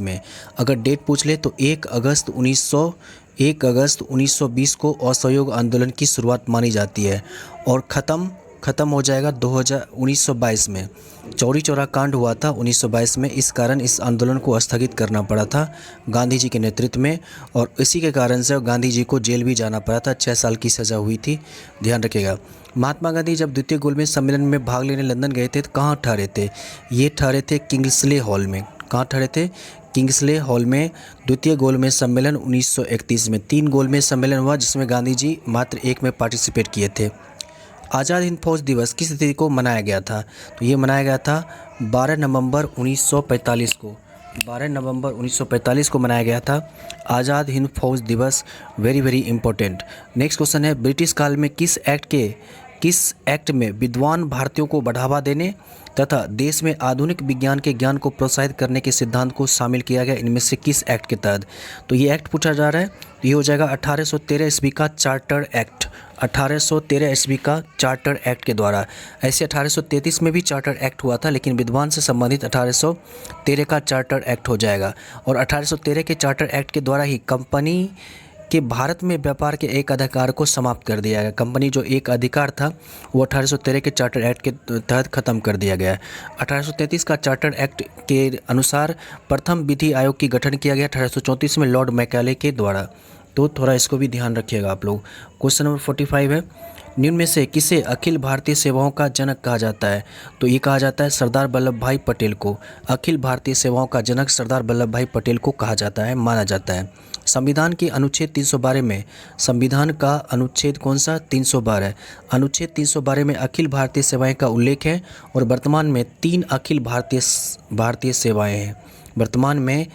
में। अगर डेट पूछ ले तो 1 अगस्त 1920 को असहयोग आंदोलन की शुरुआत मानी जाती है और ख़त्म हो जाएगा 1922 में। चौरी चौरा कांड हुआ था 1922 में, इस कारण इस आंदोलन को स्थगित करना पड़ा था गांधी जी के नेतृत्व में, और इसी के कारण से गांधी जी को जेल भी जाना पड़ा था। 6 साल की सज़ा हुई थी, ध्यान रखिएगा। महात्मा गांधी जब द्वितीय गोलमेज सम्मेलन में भाग लेने लंदन गए थे तो कहाँ ठहरे थे? ये ठहरे थे किंग्सले हॉल में। कहाँ ठहरे थे? किंग्सले हॉल में। द्वितीय गोलमेज सम्मेलन 1931 में। 3 गोलमेज सम्मेलन हुआ जिसमें गांधी जी मात्र एक में पार्टिसिपेट किए थे। आज़ाद हिंद फौज दिवस किस तिथि को मनाया गया था? तो ये मनाया गया था 12 नवंबर 1945 को। 12 नवंबर 1945 को मनाया गया था आज़ाद हिंद फौज दिवस। Very very important. Next question है, ब्रिटिश काल में किस एक्ट में विद्वान भारतीयों को बढ़ावा देने तथा देश में आधुनिक विज्ञान के ज्ञान को प्रोत्साहित करने के सिद्धांत को शामिल किया गया? इनमें से किस एक्ट के तहत? तो ये एक्ट पूछा जा रहा है, तो ये हो जाएगा 1813 ईस्वी का चार्टर एक्ट। 1813 ईस्वी का चार्टर एक्ट के द्वारा। ऐसे 1833 में भी चार्टर एक्ट हुआ था, लेकिन विद्वान से संबंधित 1813 का चार्टर एक्ट हो जाएगा। और 1813 के चार्टर एक्ट के द्वारा ही कंपनी कि भारत में व्यापार के एक अधिकार को समाप्त कर दिया गया। कंपनी जो एक अधिकार था वो 1813 के चार्टर एक्ट के तहत ख़त्म कर दिया गया। 1833 का चार्टर एक्ट के अनुसार प्रथम विधि आयोग की गठन किया गया 1834 में लॉर्ड मैकाले के द्वारा। तो थोड़ा इसको भी ध्यान रखिएगा आप लोग। क्वेश्चन नंबर 45 है, निम्न में से किसे अखिल भारतीय सेवाओं का जनक कहा जाता है? तो ये कहा जाता है सरदार वल्लभ भाई पटेल को। अखिल भारतीय सेवाओं का जनक सरदार वल्लभ भाई पटेल को कहा जाता है, माना जाता है। संविधान के अनुच्छेद 312 में, संविधान का अनुच्छेद कौन सा? 312। अनुच्छेद 312 में अखिल भारतीय सेवाएं का उल्लेख है और वर्तमान में 3 अखिल भारतीय सेवाएं हैं। वर्तमान में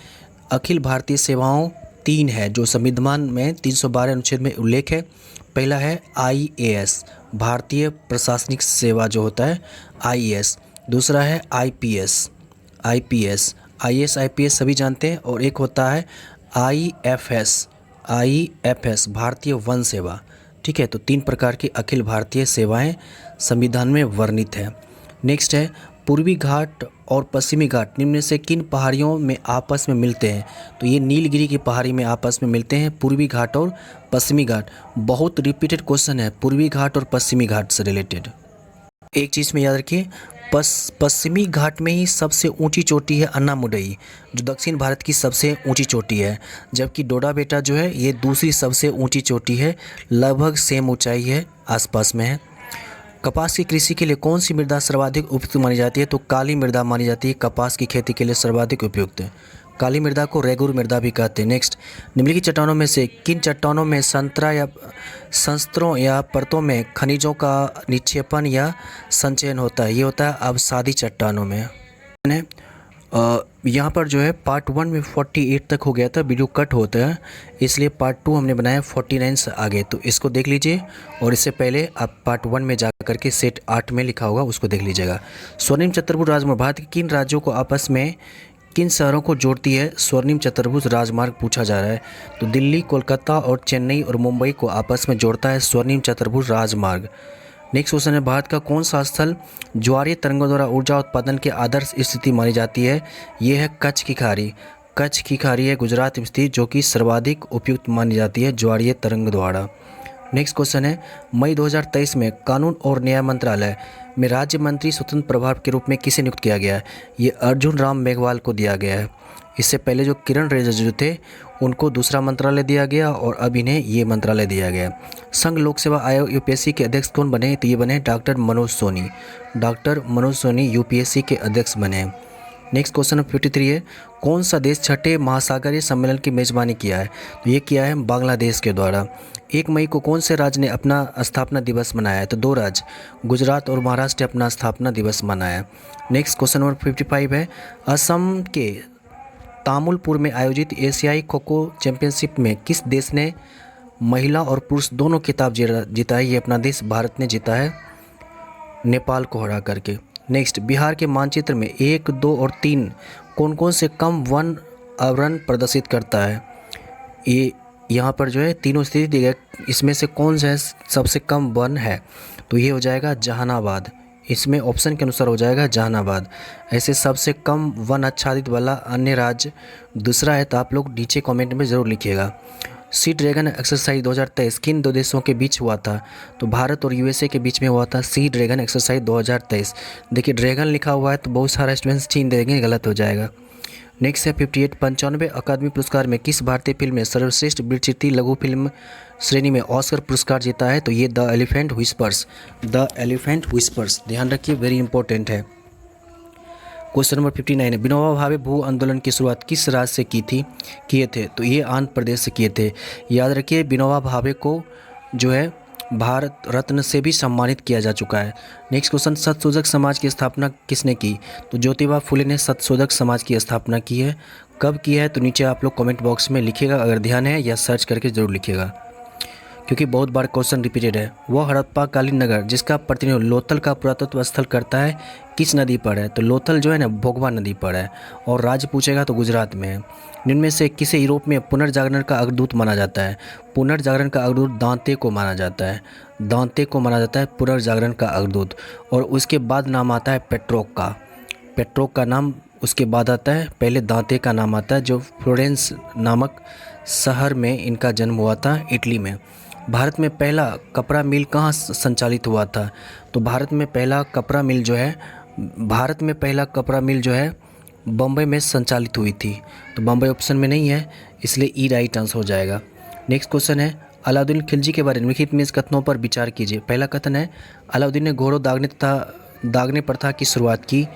अखिल भारतीय सेवाओं 3 है जो संविधान में 312 अनुच्छेद में उल्लेख है। पहला है IAS, भारतीय प्रशासनिक सेवा जो होता है IAS। दूसरा है IPS, IAS IPS सभी जानते हैं। और एक होता है IFS, भारतीय वन सेवा। ठीक है, तो 3 प्रकार की अखिल भारतीय सेवाएं संविधान में वर्णित है। नेक्स्ट है, पूर्वी घाट और पश्चिमी घाट निम्न से किन पहाड़ियों में आपस में मिलते हैं? तो ये नीलगिरी की पहाड़ी में आपस में मिलते हैं, पूर्वी घाट और पश्चिमी घाट। बहुत रिपीटेड क्वेश्चन है पूर्वी घाट और पश्चिमी घाट से रिलेटेड। एक चीज़ में याद रखिए, पश्चिमी घाट में ही सबसे ऊंची चोटी है अन्नामुडई, जो दक्षिण भारत की सबसे ऊंची चोटी है। जबकि डोडा बेटा जो है ये दूसरी सबसे ऊंची चोटी है, लगभग सेम ऊंचाई है, आसपास में है। कपास की कृषि के लिए कौन सी मृदा सर्वाधिक उपयुक्त मानी जाती है? तो काली मृदा मानी जाती है कपास की खेती के लिए सर्वाधिक उपयुक्त। काली मृदा को रेगुर मृदा भी कहते हैं। नेक्स्ट, निम्नलिखित चट्टानों में से किन चट्टानों में संस्तरों या परतों में खनिजों का निक्षेपण या संचयन होता है? ये होता है अवसादी चट्टानों में। यहाँ पर जो है पार्ट 1 में 48 तक हो गया था, वीडियो कट होता है इसलिए पार्ट 2 हमने बनाया 49 से आगे, तो इसको देख लीजिए। और इससे पहले आप पार्ट 1 में जा करके सेट 8 में लिखा होगा उसको देख लीजिएगा। स्वर्णिम चतुर्भुज राजमार्ग भारत के किन राज्यों को आपस में किन शहरों को जोड़ती है? स्वर्णिम चतुर्भुज राजमार्ग पूछा जा रहा है, तो दिल्ली, कोलकाता और चेन्नई और मुंबई को आपस में जोड़ता है स्वर्णिम चतुर्भुज राजमार्ग। नेक्स्ट क्वेश्चन है, भारत का कौन सा स्थल ज्वारीय तरंगों द्वारा ऊर्जा उत्पादन की आदर्श स्थिति मानी जाती है? ये है कच्छ की खाड़ी। कच्छ की खाड़ी है गुजरात में स्थित, जो कि सर्वाधिक उपयुक्त मानी जाती है ज्वारीय तरंग द्वारा। नेक्स्ट क्वेश्चन है, मई 2023 में कानून और न्याय मंत्रालय में राज्य मंत्री स्वतंत्र प्रभार के रूप में किसे नियुक्त किया गया है? ये अर्जुन राम मेघवाल को दिया गया है। इससे पहले जो किरण रिजिजू थे उनको दूसरा मंत्रालय दिया गया और अब इन्हें ये मंत्रालय दिया गया। संघ लोक सेवा आयोग UPSC के अध्यक्ष कौन बने? तो ये बने doctor Manoj Soni. Doctor Manoj Soni UPSC के अध्यक्ष बने। नेक्स्ट क्वेश्चन 53 है, कौन सा देश छठे महासागरीय सम्मेलन की मेजबानी किया है? तो ये किया है बांग्लादेश के द्वारा। 1 मई को कौन से राज्य ने अपना स्थापना दिवस मनाया है? तो 2 राज्य गुजरात और महाराष्ट्र ने अपना स्थापना दिवस मनाया। नेक्स्ट क्वेश्चन नंबर 55 है, असम के तामुलपुर में आयोजित एशियाई खो खो चैंपियनशिप में किस देश ने महिला और पुरुष दोनों खिताब जीता है? ये अपना देश भारत ने जीता है, नेपाल को हरा करके। नेक्स्ट, बिहार के मानचित्र में 1, 2 और 3 कौन कौन से कम वन आवरण प्रदर्शित करता है? ये यहाँ पर जो है तीनों स्थिति दी गई, इसमें से कौन सा सबसे कम वन है? तो ये हो जाएगा जहानाबाद। इसमें ऑप्शन के अनुसार हो जाएगा जहानाबाद। ऐसे सबसे कम वन आच्छादित वाला अन्य राज्य दूसरा है, तो आप लोग नीचे कमेंट में ज़रूर लिखिएगा। सी ड्रैगन एक्सरसाइज 2023 किन दो देशों के बीच हुआ था? तो भारत और यूएसए के बीच में हुआ था सी ड्रैगन एक्सरसाइज 2023। देखिए ड्रैगन लिखा हुआ है तो बहुत सारा स्टूडेंट्स छीन देंगे, गलत हो जाएगा। नेक्स्ट है 58 95 अकादमी पुरस्कार में किस भारतीय फिल्म ने सर्वश्रेष्ठ वीरचित्र लघु फिल्म श्रेणी में ऑस्कर पुरस्कार जीता है? तो ये the elephant whispers, the elephant whispers, ध्यान रखिए, वेरी इंपॉर्टेंट है। क्वेश्चन नंबर 59 है विनोबा भावे भू आंदोलन की शुरुआत किस राज्य से किए थे? तो ये आंध्र प्रदेश से किए थे। याद रखिए विनोबा भावे को जो है भारत रत्न से भी सम्मानित किया जा चुका है। नेक्स्ट क्वेश्चन सत्यशोधक समाज की स्थापना किसने की? तो ज्योतिबा फुले ने सत्यशोधक समाज की स्थापना की है। कब की है? तो नीचे आप लोग कमेंट बॉक्स में लिखिएगा अगर ध्यान है, या सर्च करके ज़रूर लिखिएगा क्योंकि बहुत बार क्वेश्चन रिपीटेड है। वह हड़प्पा कालीन नगर जिसका प्रतिनिधित्व लोथल का पुरातत्व स्थल करता है किस नदी पर है? तो लोथल जो है ना भोगवा नदी पर है, और राज्य पूछेगा तो गुजरात में है। इनमें से किसे यूरोप में पुनर्जागरण का अग्रदूत माना जाता है? पुनर्जागरण का अग्रदूत दांते को माना जाता है, दांते को माना जाता है पुनर्जागरण का अग्रदूत। और उसके बाद नाम आता है पेट्रोक का, पेट्रोक का नाम उसके बाद आता है, पहले दांते का नाम आता है, जो फ्लोरेंस नामक शहर में इनका जन्म हुआ था, इटली में। भारत में पहला कपड़ा मिल कहाँ संचालित हुआ था? तो भारत में पहला कपड़ा मिल जो है बम्बई में संचालित हुई थी। तो बम्बई ऑप्शन में नहीं है, इसलिए ई राइट आंसर हो जाएगा। नेक्स्ट क्वेश्चन है अलाउद्दीन खिलजी के बारे में लिखित में इस कथनों पर विचार कीजिए। पहला कथन है अलाउद्दीन ने घोड़ों दागने प्रथा की शुरुआत की,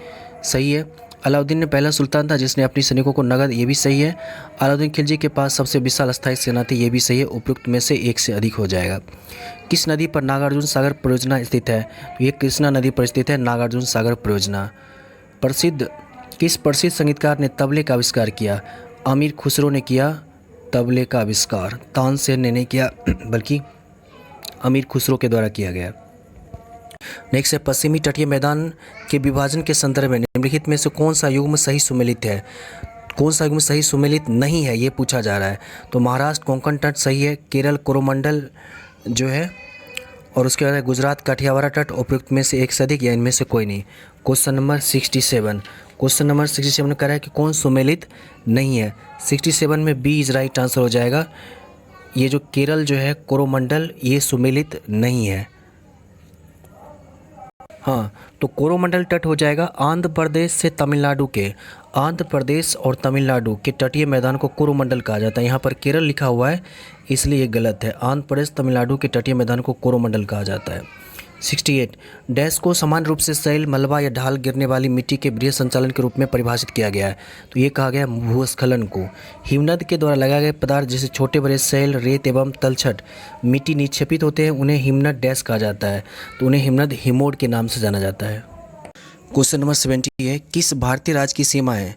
सही है। अलाउद्दीन ने पहला सुल्तान था जिसने अपने सैनिकों को नगद, ये भी सही है। अलाउद्दीन खिलजी के पास सबसे विशाल अस्थायी सेना थी, ये भी सही है। उपयुक्त में से एक से अधिक हो जाएगा। किस नदी पर नागार्जुन सागर परियोजना स्थित है? तो ये कृष्णा नदी पर स्थित है नागार्जुन सागर परियोजना। किस प्रसिद्ध संगीतकार ने तबले का आविष्कार किया? अमीर खुसरो ने किया तबले का आविष्कार, तानसेन ने नहीं किया बल्कि अमीर खुसरो के द्वारा किया गया। नेक्स्ट है पश्चिमी तटीय मैदान के विभाजन के संदर्भ में निम्नलिखित में से कौन सा युग्म सही सुमेलित है? कौन सा युग्म सही सुमेलित नहीं है, ये पूछा जा रहा है। तो महाराष्ट्र कोंकण तट सही है, केरल कोरोमंडल जो है, और उसके बाद गुजरात काठियावाड़ तट उपयुक्त में से एक से अधिक, या इनमें से कोई नहीं। क्वेश्चन नंबर 67 कह रहा है कि कौन सुमेलित नहीं है? 67 में बी इज राइट आंसर हो जाएगा। ये जो केरल जो है कोरोमंडल, ये सुमेलित नहीं है। हाँ, तो कोरोमंडल तट हो जाएगा आंध्र प्रदेश से तमिलनाडु के, आंध्र प्रदेश और तमिलनाडु के तटीय मैदान को कोरोमंडल कहा जाता है। यहाँ पर केरल लिखा हुआ है इसलिए ये गलत है। आंध्र प्रदेश तमिलनाडु के तटीय मैदान को कोरोमंडल कहा जाता है। 68 डैश को समान रूप से शैल, मलबा या ढाल गिरने वाली मिट्टी के वृहद संचालन के रूप में परिभाषित किया गया है। तो ये कहा गया भूस्खलन को। हिमनद के द्वारा लगाए गए पदार्थ जैसे छोटे बड़े शैल, रेत एवं तलछट मिट्टी निक्षेपित होते हैं, उन्हें हिमनद डैश कहा जाता है। तो उन्हें हिमनद हिमोड के नाम से जाना जाता है। क्वेश्चन नंबर 70 है किस भारतीय राज्य की सीमाएं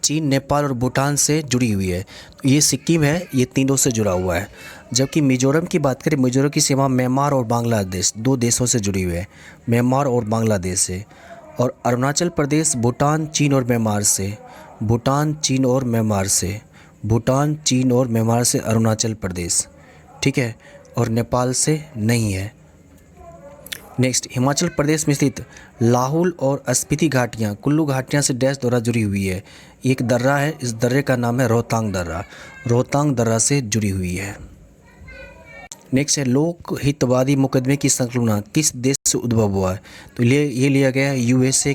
चीन, नेपाल और भूटान से जुड़ी हुई है? तो ये सिक्किम है, ये तीनों से जुड़ा हुआ है। जबकि मिजोरम की बात करें, मिजोरम की सीमा म्यांमार और बांग्लादेश, दो देशों से जुड़ी हुई है, म्यांमार और बांग्लादेश से। और अरुणाचल प्रदेश भूटान, चीन और म्यांमार से, भूटान, चीन और म्यांमार से, भूटान, चीन और म्यांमार से अरुणाचल प्रदेश, ठीक है। और नेपाल से नहीं है। नेक्स्ट हिमाचल प्रदेश में स्थित लाहुल और स्पीति घाटियाँ कुल्लू घाटियाँ से डैश द्वारा जुड़ी हुई है। एक दर्रा है, इस दर्रे का नाम है रोहतांग दर्रा, रोहतांग दर्रा से जुड़ी हुई है। नेक्स्ट है लोक हितवादी मुकदमे की संकल्पना किस देश से उद्भव हुआ है? तो ये लिया गया है यूएसए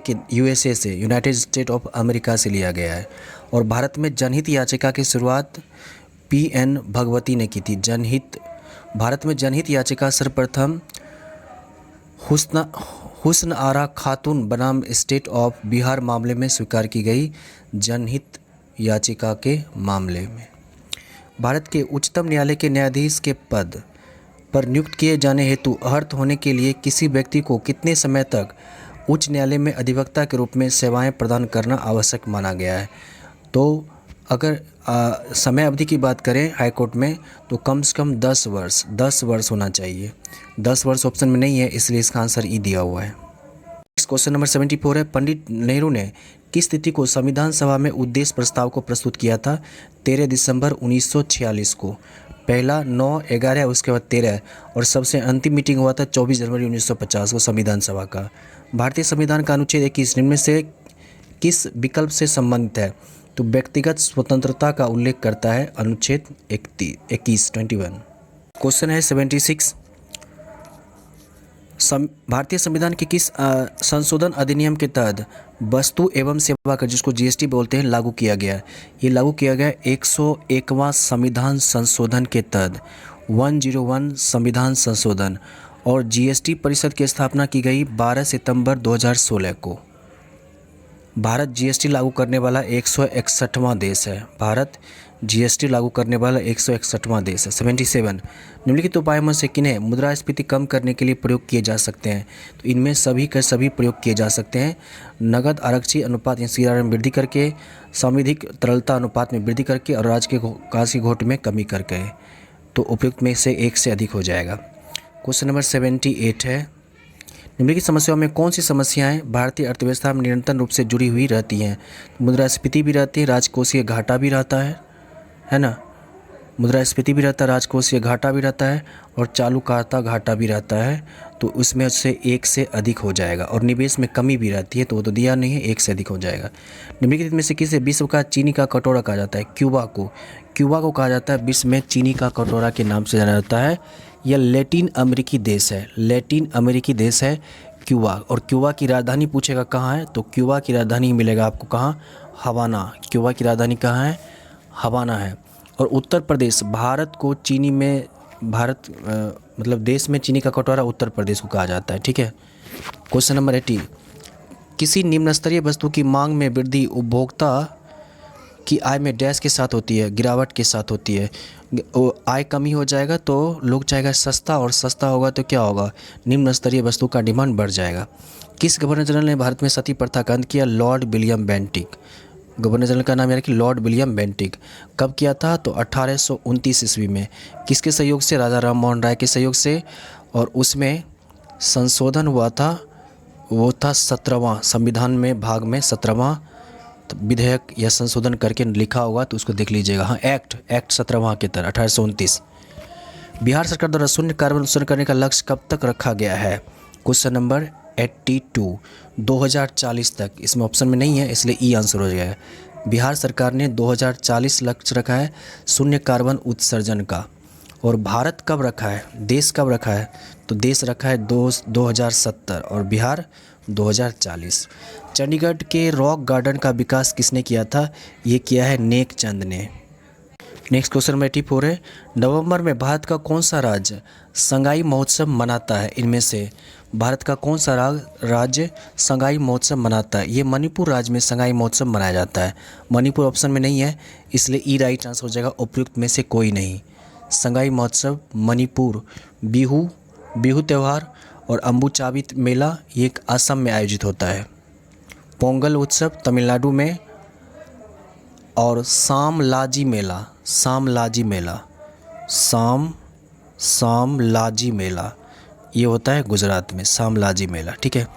से, यूनाइटेड स्टेट ऑफ अमेरिका से लिया गया है। और भारत में जनहित याचिका की शुरुआत PN भगवती ने की थी। भारत में जनहित याचिका सर्वप्रथम हुस्न आरा खातून बनाम स्टेट ऑफ बिहार मामले में स्वीकार की गई, जनहित याचिका के मामले में। भारत के उच्चतम न्यायालय के न्यायाधीश के पद पर नियुक्त किए जाने हेतु अर्हत होने के लिए किसी व्यक्ति को कितने समय तक उच्च न्यायालय में अधिवक्ता के रूप में सेवाएं प्रदान करना आवश्यक माना गया है? तो अगर समय अवधि की बात करें हाईकोर्ट में तो कम से कम 10 वर्ष होना चाहिए। 10 वर्ष ऑप्शन में नहीं है, इसलिए इसका आंसर ई दिया हुआ है। नेक्स्ट क्वेश्चन नंबर 74 है पंडित नेहरू ने किस तिथि को संविधान सभा में उद्देश्य प्रस्ताव को प्रस्तुत किया था? 13 दिसंबर 1946 को। पहला 9, 11, उसके बाद 13 और सबसे अंतिम मीटिंग हुआ था 24 जनवरी 1950 को संविधान सभा का। भारतीय संविधान का अनुच्छेद 21 निम्न में से किस विकल्प से संबंधित है? तो व्यक्तिगत स्वतंत्रता का उल्लेख करता है अनुच्छेद 21। क्वेश्चन है 76। भारतीय संविधान के किस संशोधन अधिनियम के तहत वस्तु एवं सेवा कर, जिसको जीएसटी बोलते हैं, लागू किया गया? ये लागू किया गया 101वां संविधान संशोधन के तहत, 101 संविधान संशोधन। और जीएसटी परिषद की स्थापना की गई 12 सितंबर 2016 को। भारत जीएसटी लागू करने वाला 161वां देश है। भारत जीएसटी लागू करने वाला 161वां देश है। 77। निम्नलिखित उपायों में से किन्हें मुद्रास्फीति कम करने के लिए प्रयोग किए जा सकते हैं? तो इनमें सभी के सभी प्रयोग किए जा सकते हैं। नगद आरक्षी अनुपात सीआर में वृद्धि करके, सामूहिक तरलता अनुपात में वृद्धि करके और राज्य के काशी घोट में कमी करके। तो उपयुक्त में से एक से अधिक हो जाएगा। क्वेश्चन नंबर 78 है, निम्नलिखित समस्याओं में कौन सी समस्याएं भारतीय अर्थव्यवस्था में निरंतर रूप से जुड़ी हुई रहती हैं? मुद्रास्फीति भी रहती है, राजकोषीय घाटा भी रहता है ना? मुद्रास्फीति भी रहता है, राजकोषीय घाटा भी रहता है और चालू खाता घाटा भी रहता है। तो उसमें से एक से अधिक हो जाएगा। और निवेश में कमी भी रहती है, तो वो तो दिया नहीं है, एक से अधिक हो जाएगा। निम्नलिखित में से किसे विश्व का चीनी का कटोरा कहा जाता है? क्यूबा को। क्यूबा को कहा जाता है विश्व में चीनी का कटोरा के नाम से जाना जाता है। यह लैटिन अमेरिकी देश है, लैटिन अमेरिकी देश है क्यूबा। और क्यूबा की राजधानी पूछेगा कहाँ है? तो क्यूबा की राजधानी मिलेगा आपको कहाँ? हवाना। क्यूबा की राजधानी कहाँ है? हवाना है। और उत्तर प्रदेश, भारत को चीनी में मतलब देश में चीनी का कटोरा उत्तर प्रदेश को कहा जाता है। ठीक है। Question number 80। किसी निम्न स्तरीय वस्तु की मांग में वृद्धि उपभोक्ता की आय में डैश के साथ होती है? गिरावट के साथ होती है। आय कमी हो जाएगा तो लोग चाहेगा सस्ता, और सस्ता होगा तो क्या होगा? निम्न स्तरीय वस्तु का डिमांड बढ़ जाएगा। किस गवर्नर जनरल ने भारत में सती प्रथा का अंत किया? Lord William Bentinck. Governor general का नाम यानी कि लॉर्ड विलियम बेंटिक। कब किया था? तो 1829 ईस्वी में। किसके सहयोग से? राजा राम मोहन राय के सहयोग से। और उसमें संशोधन हुआ था, वो था 17वां संविधान में भाग में 17वां विधेयक या संशोधन करके लिखा होगा तो उसको देख लीजिएगा। हाँ, एक्ट 17वां के तहत 1829। बिहार सरकार द्वारा शून्य कार्बन उत्सर्जन करने का लक्ष्य कब तक रखा गया है? क्वेश्चन नंबर 82, 2040 तक। इसमें ऑप्शन में नहीं है, इसलिए ई आंसर हो जाएगा। बिहार सरकार ने 2040 लक्ष्य रखा है शून्य कार्बन उत्सर्जन का। और भारत कब रखा है? देश कब रखा है? तो देश रखा है 2070 और बिहार 2040। चंडीगढ़ के रॉक गार्डन का विकास किसने किया था? ये किया है नेक चंद ने। नेक्स्ट क्वेश्चन नंबर 84 है, नवंबर में भारत का कौन सा राज्य संगाई महोत्सव मनाता है? इनमें से भारत का कौन सा राज्य संगाई महोत्सव मनाता है? ये मणिपुर राज्य में संगाई महोत्सव मनाया जाता है। मणिपुर ऑप्शन में नहीं है, इसलिए ई राइट आंसर हो जाएगा। उपयुक्त में से कोई नहीं। संगाई महोत्सव मणिपुर। बिहू त्यौहार और अम्बुचाबी मेला ये एक असम में आयोजित होता है। पोंगल उत्सव तमिलनाडु में। और सामलाजी मेला ये होता है गुजरात में, सामलाजी मेला। ठीक है।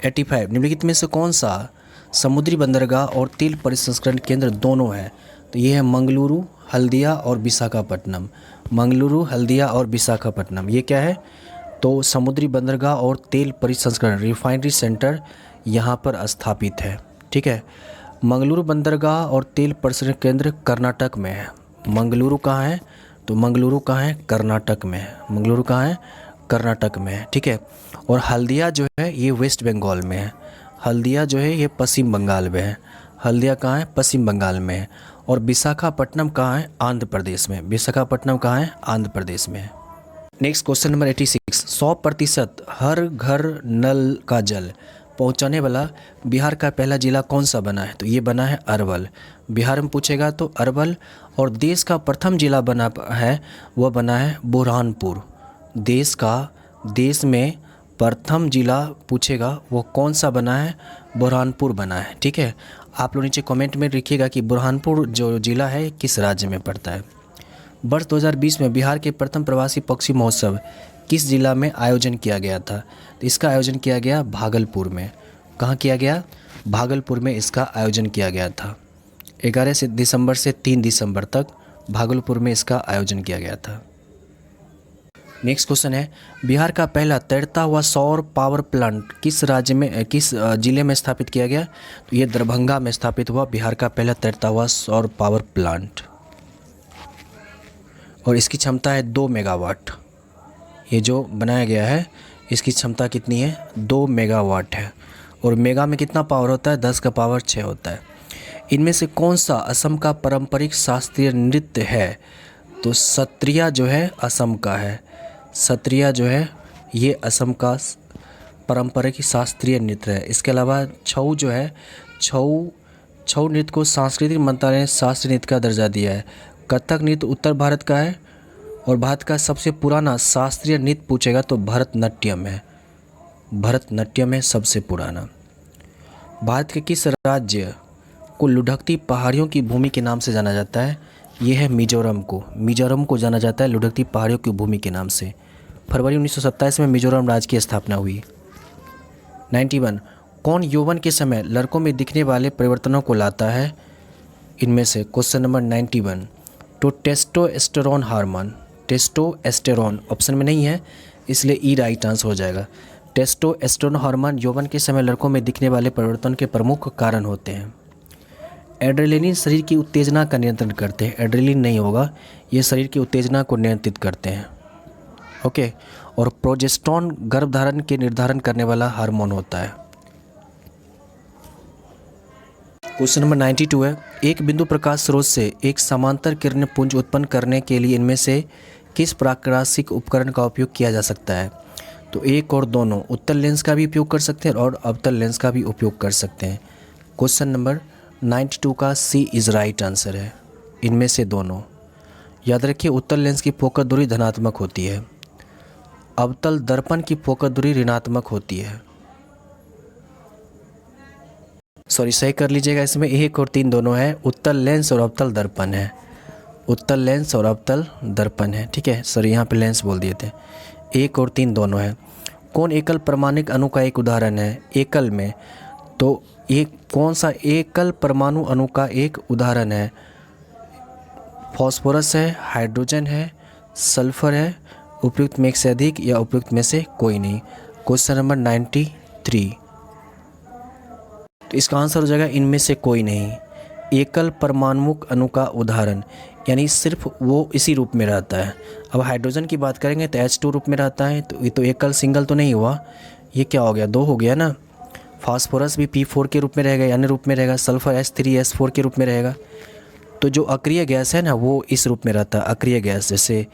85, निम्नलिखित में से कौन सा समुद्री बंदरगाह और तेल परिसंस्करण केंद्र दोनों है? तो ये है मंगलुरु, हल्दिया और विशाखापट्टनम। मंगलुरु, हल्दिया और विशाखापट्टनम ये क्या है? तो समुद्री बंदरगाह और तेल परिसंस्करण रिफाइनरी सेंटर यहाँ पर स्थापित है। ठीक है। मंगलुरु बंदरगाह और तेल परिसंस्करण केंद्र कर्नाटक में है। मंगलुरु कहाँ है? तो मंगलुरु कहाँ है? कर्नाटक में है। मंगलुरु कहाँ है? कर्नाटक में है। ठीक है। और हल्दिया जो है ये वेस्ट बंगाल में है। हल्दिया जो है ये पश्चिम बंगाल में है। हल्दिया कहाँ है? पश्चिम बंगाल में है। और विशाखापट्टनम कहाँ है? आंध्र प्रदेश में। विशाखापट्टनम कहाँ है? आंध्र प्रदेश में है। नेक्स्ट क्वेश्चन नंबर 86, 100% हर घर नल का जल पहुंचाने वाला बिहार का पहला जिला कौन सा बना है? तो ये बना है अरवल। बिहार में पूछेगा तो अरवल। और देश का प्रथम जिला बना है वह बना है बुरहानपुर। देश में प्रथम जिला पूछेगा वो कौन सा बना है? बुरहानपुर बना है। ठीक है। आप लोग नीचे कमेंट में लिखिएगा कि बुरहानपुर जो जिला है किस राज्य में पड़ता है। वर्ष 2020 में बिहार के प्रथम प्रवासी पक्षी महोत्सव किस जिला में आयोजन किया गया था? तो इसका आयोजन किया गया भागलपुर में। कहाँ किया गया? भागलपुर में इसका आयोजन किया गया था। 11 दिसंबर से 3 दिसंबर तक भागलपुर में इसका आयोजन किया गया था। नेक्स्ट क्वेश्चन है, बिहार का पहला तैरता हुआ सौर पावर प्लांट किस राज्य में किस जिले में स्थापित किया गया? तो ये दरभंगा में स्थापित हुआ बिहार का पहला तैरता हुआ सौर पावर प्लांट, और इसकी क्षमता है 2 मेगावाट। ये जो बनाया गया है इसकी क्षमता कितनी है? 2 मेगावाट है। और मेगा में कितना पावर होता है? 10 का पावर 6 होता है। इनमें से कौन सा असम का पारंपरिक शास्त्रीय नृत्य है? तो सत्रिया जो है असम का है। सत्रिया जो है ये असम का पारंपरिक शास्त्रीय नृत्य है। इसके अलावा छऊ जो है, छऊ नृत्य को सांस्कृतिक मंत्रालय ने शास्त्रीय नृत्य का दर्जा दिया है। कथक नृत्य उत्तर भारत का है, और भारत का सबसे पुराना शास्त्रीय नृत्य पूछेगा तो भरतनाट्यम है। भरतनाट्यम है सबसे पुराना। भारत के किस राज्य को लुढ़कती पहाड़ियों की भूमि के नाम से जाना जाता है? यह है मिजोरम को। मिजोरम को जाना जाता है लुढ़कती पहाड़ियों की भूमि के नाम से। फरवरी 1927 में मिजोरम राज्य की स्थापना हुई। 91 कौन यौवन के समय लड़कों में दिखने वाले परिवर्तनों को लाता है? इनमें से क्वेश्चन नंबर 91 तो टेस्टोस्टेरोन हार्मोन। टेस्टोस्टेरोन ऑप्शन में नहीं है, इसलिए ई राइट आंसर हो जाएगा। टेस्टोस्टेरोन हार्मोन यौवन के समय लड़कों में दिखने वाले परिवर्तन के प्रमुख कारण होते हैं। एड्रेनलिन शरीर की उत्तेजना का नियंत्रण करते हैं। एड्रेनलिन नहीं होगा, ये शरीर की उत्तेजना को नियंत्रित करते हैं। ओके। और प्रोजेस्टेरोन गर्भधारण के निर्धारण करने वाला हार्मोन होता है। क्वेश्चन नंबर 92 है, एक बिंदु प्रकाश स्रोत से एक समांतर किरण पुंज उत्पन्न करने के लिए इनमें से किस प्राकाशिक उपकरण का उपयोग किया जा सकता है? तो एक और दोनों, उत्तल लेंस का भी उपयोग कर सकते हैं और अवतल लेंस का भी उपयोग कर सकते हैं। क्वेश्चन नंबर 92 का सी इज़ राइट आंसर है, इनमें से दोनों। याद रखिए उत्तल लेंस की फोकस दूरी धनात्मक होती है, अवतल दर्पण की फोकस दूरी ऋणात्मक होती है। सही कर लीजिएगा, इसमें 1 और 3 दोनों है, उत्तल लेंस और अवतल दर्पण है। उत्तल लेंस और अवतल दर्पण है, ठीक है। यहाँ पे लेंस बोल दिए थे। 1 और 3 दोनों है। कौन एकल परमाणुक अणु का एक उदाहरण है? एकल में तो एक कौन सा एकल परमाणु अणु का एक उदाहरण है? फास्फोरस है, हाइड्रोजन है, सल्फर है, उपयुक्त में से अधिक या उपयुक्त में से कोई नहीं। क्वेश्चन नंबर 93 तो इसका आंसर हो जाएगा इनमें से कोई नहीं। एकल परमाणुक अणु का उदाहरण यानी सिर्फ वो इसी रूप में रहता है। अब हाइड्रोजन की बात करेंगे तो H2 रूप में रहता है, तो ये तो एकल सिंगल तो नहीं हुआ, ये क्या हो गया? 2 हो गया ना। फास्फोरस भी P4 के रूप में रहेगा, अन्य रूप में रहेगा। सल्फर H3S4 के रूप में रहेगा। तो जो अक्रिय गैस है ना वो इस रूप में रहता है, अक्रिय गैस। जैसे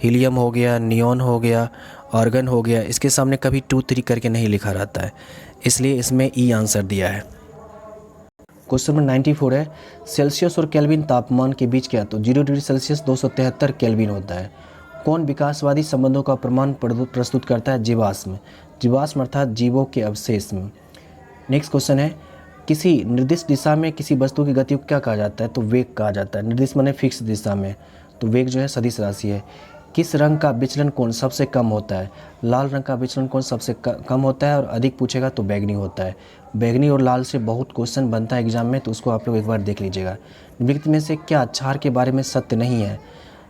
हीलियम हो गया, नियॉन हो गया, आर्गन हो गया, इसके सामने कभी 2, 3 करके नहीं लिखा रहता है, इसलिए इसमें ई आंसर दिया है। क्वेश्चन नंबर 94 है, सेल्सियस और केल्विन तापमान के बीच क्या? तो 0 डिग्री सेल्सियस 273 केल्विन होता है। कौन विकासवादी संबंधों का प्रमाण प्रस्तुत करता है? जीवाश्म। जीवाश्म अर्थात जीवों के अवशेष में। नेक्स्ट क्वेश्चन है, किसी निर्दिष्ट दिशा में किसी वस्तु की गति को क्या कहा जाता है? तो वेग कहा जाता है। निर्दिष्ट माने फिक्स दिशा में, तो वेग जो है सदिश राशि है। किस रंग का विचलन कोण सबसे कम होता है? लाल रंग का विचलन कोण सबसे कम होता है, और अधिक पूछेगा तो बैगनी होता है। बैगनी और लाल से बहुत क्वेश्चन बनता है एग्जाम में, तो उसको आप लोग एक बार देख लीजिएगा। निम्नलिखित में से क्या क्षार के बारे में सत्य नहीं है?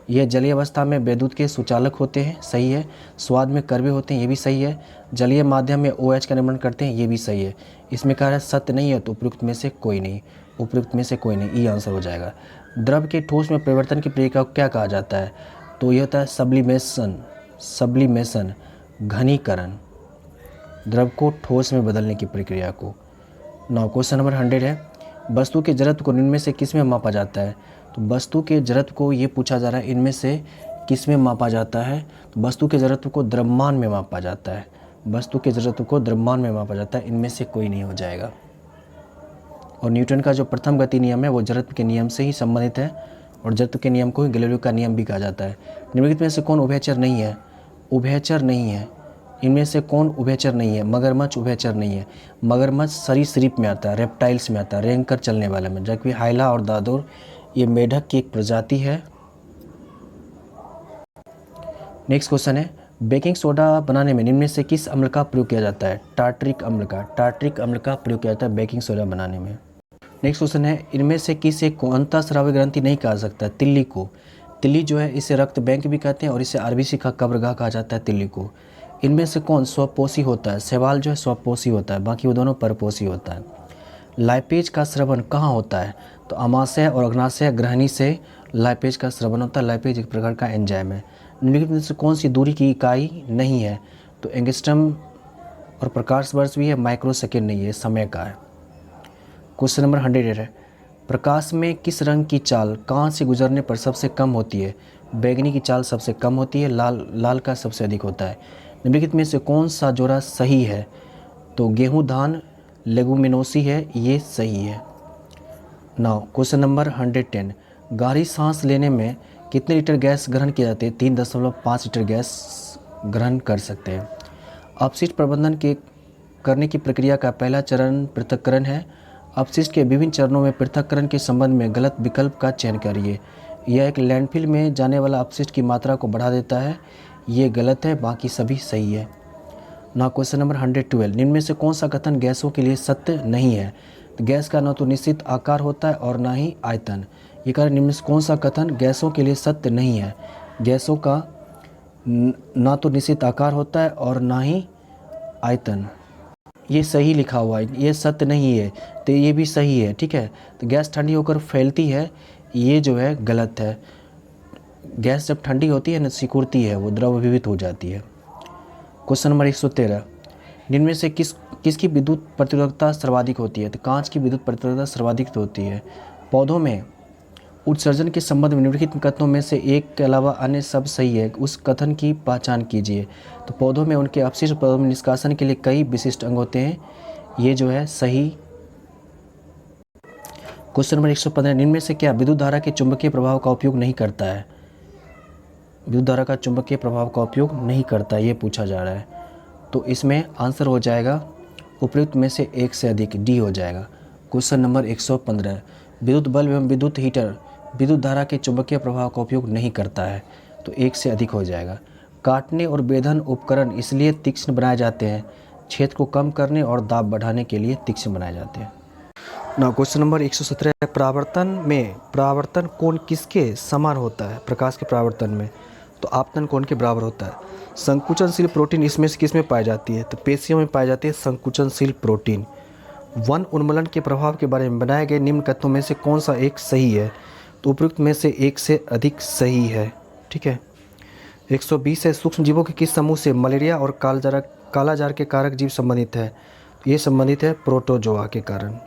ये जलीय अवस्था में विद्युत के सुचालक होते हैं, सही है। स्वाद में कड़वे होते हैं, ये भी सही है। जलीय माध्यम में OH का निर्माण करते हैं, ये भी सही है। इसमें कह रहा है सत्य नहीं है, तो उपयुक्त में से कोई नहीं। उपयुक्त में से कोई नहीं, ये आंसर हो जाएगा। द्रव के ठोस में परिवर्तन की प्रक्रिया को क्या कहा जाता है? तो ये होता है सब्लिमेशन, घनीकरण। द्रव को ठोस में बदलने की प्रक्रिया को। नाउ क्वेश्चन नंबर 100 है, वस्तु के जड़त्व को इनमें से किस में मापा जाता है? तो वस्तु के जड़त्व को ये पूछा जा रहा है, इनमें से किस में मापा जाता है? तो वस्तु के जड़त्व को द्रव्यमान में मापा जाता है। वस्तु के जड़त्व को द्रव्यमान में मापा जाता है, इनमें से कोई नहीं हो जाएगा। और न्यूटन का जो प्रथम गति नियम है वो जड़त्व के नियम से ही संबंधित है, और जड़त्व के नियम को ही गैलीलियो का नियम भी कहा जाता है। निम्नलिखित में से कौन उभयचर नहीं है? उभयचर नहीं है। इनमें से कौन उभयचर नहीं है? मगरमच्छ उभयचर नहीं है। मगरमच्छ सरीसृप में आता है, रेप्टाइल्स में आता है, रेंग कर चलने वाले में। जबकि हाइला और दादुर ये मेढक की एक प्रजाति है। नेक्स्ट क्वेश्चन है, बेकिंग सोडा बनाने में निम्न में से किस अम्ल का प्रयोग किया जाता है? टार्टरिक अम्ल का। टार्टरिक अम्ल का प्रयोग किया जाता है बेकिंग सोडा बनाने में। नेक्स्ट क्वेश्चन है, इनमें से किस एक को अंतःस्रावी ग्रंथि नहीं कहा सकता? तिल्ली को। तिल्ली जो है इसे रक्त बैंक भी कहते हैं और इसे आरबीसी का कब्रगाह कहा जाता है तिल्ली को। इनमें से कौन स्वपोषी होता है? शैवाल जो है स्वपोषी होता है, बाकी वो दोनों परपोषी होता है। लाइपेज का स्रवण कहाँ होता है? तो अमाशय और अग्नाशय ग्रहणी से लाइपेज का स्रवण होता है। लाइपेज एक प्रकार का एंजाइम है। निम्नलिखित में से कौन सी दूरी की इकाई नहीं है? तो एंगस्ट्रम और प्रकाश वर्ष भी है, माइक्रो सेकेंड नहीं है, समय का है। क्वेश्चन नंबर 100 है, प्रकाश में किस रंग की चाल कहाँ से गुजरने पर सबसे कम होती है? बैगनी की चाल सबसे कम होती है, लाल का सबसे अधिक होता है। निम्नलिखित में से कौन सा जोड़ा सही है? तो गेहूं धान लेगुमिनोसी है, ये सही है। नाउ क्वेश्चन नंबर 110, गहरी सांस लेने में कितने लीटर गैस ग्रहण किया जाते हैं? 3.5 लीटर गैस ग्रहण कर सकते हैं। अपशिष्ट प्रबंधन के करने की प्रक्रिया का पहला चरण पृथक्करण है। अपशिष्ट के विभिन्न चरणों में पृथक्करण के संबंध में गलत विकल्प का चयन करिए। यह एक लैंडफिल में जाने वाला अपशिष्ट की मात्रा को बढ़ा देता है, ये गलत है, बाकी सभी सही है। ना क्वेश्चन नंबर 112, निम्न में से कौन सा कथन गैसों के लिए सत्य नहीं है? तो गैस का न तो निश्चित आकार होता है और ना ही आयतन। ये कारण निम्न में से कौन सा कथन गैसों के लिए सत्य नहीं है? गैसों का ना तो निश्चित आकार होता है और ना ही आयतन, ये सही लिखा हुआ है, ये सत्य नहीं है, तो ये भी सही है। ठीक है, तो गैस ठंडी होकर फैलती है, ये जो है गलत है। गैस जब ठंडी होती है ना सिकुड़ती है, वो द्रवीभूत हो जाती है। क्वेश्चन नंबर 113, निम्न में से किसकी विद्युत प्रतिरोधकता सर्वाधिक होती है? तो कांच की विद्युत प्रतिरोधकता सर्वाधिक होती है। पौधों में उत्सर्जन के संबंध में निम्नलिखित कथनों में से एक के अलावा अन्य सब सही है, उस कथन की पहचान कीजिए। तो पौधों में उनके अपशिष्ट पदार्थों में निष्कासन के लिए कई विशिष्ट अंग होते हैं, ये जो है सही। क्वेश्चन नंबर 115, निम्न में से क्या विद्युत धारा के चुंबकीय प्रभाव का उपयोग नहीं करता है? विद्युत धारा का चुंबकीय प्रभाव का उपयोग नहीं करता, ये पूछा जा रहा है। तो इसमें आंसर हो जाएगा उपयुक्त में से एक से अधिक, डी हो जाएगा। क्वेश्चन नंबर 115, विद्युत बल्ब एवं विद्युत हीटर विद्युत धारा के चुंबकीय प्रभाव का उपयोग नहीं करता है, तो एक से अधिक हो जाएगा। काटने और बेधन उपकरण इसलिए तीक्ष्ण बनाए जाते हैं, क्षेत्र को कम करने और दाब बढ़ाने के लिए तीक्ष्ण बनाए जाते हैं। ना क्वेश्चन नंबर 117, परावर्तन कोण किसके समान होता है? प्रकाश के परावर्तन में तो आपतन कोण के बराबर होता है। संकुचनशील प्रोटीन इसमें से किस में पाई जाती है? तो पेशियों में पाई जाती है संकुचनशील प्रोटीन। वन उन्मूलन के प्रभाव के बारे में बनाए गए निम्न कथनों में से कौन सा एक सही है? तो उपयुक्त में से एक से अधिक सही है। ठीक है। 120 है, सूक्ष्म जीवों के किस समूह से मलेरिया और कालाजार के कारक जीव संबंधित है? ये संबंधित है प्रोटोजोआ के कारण।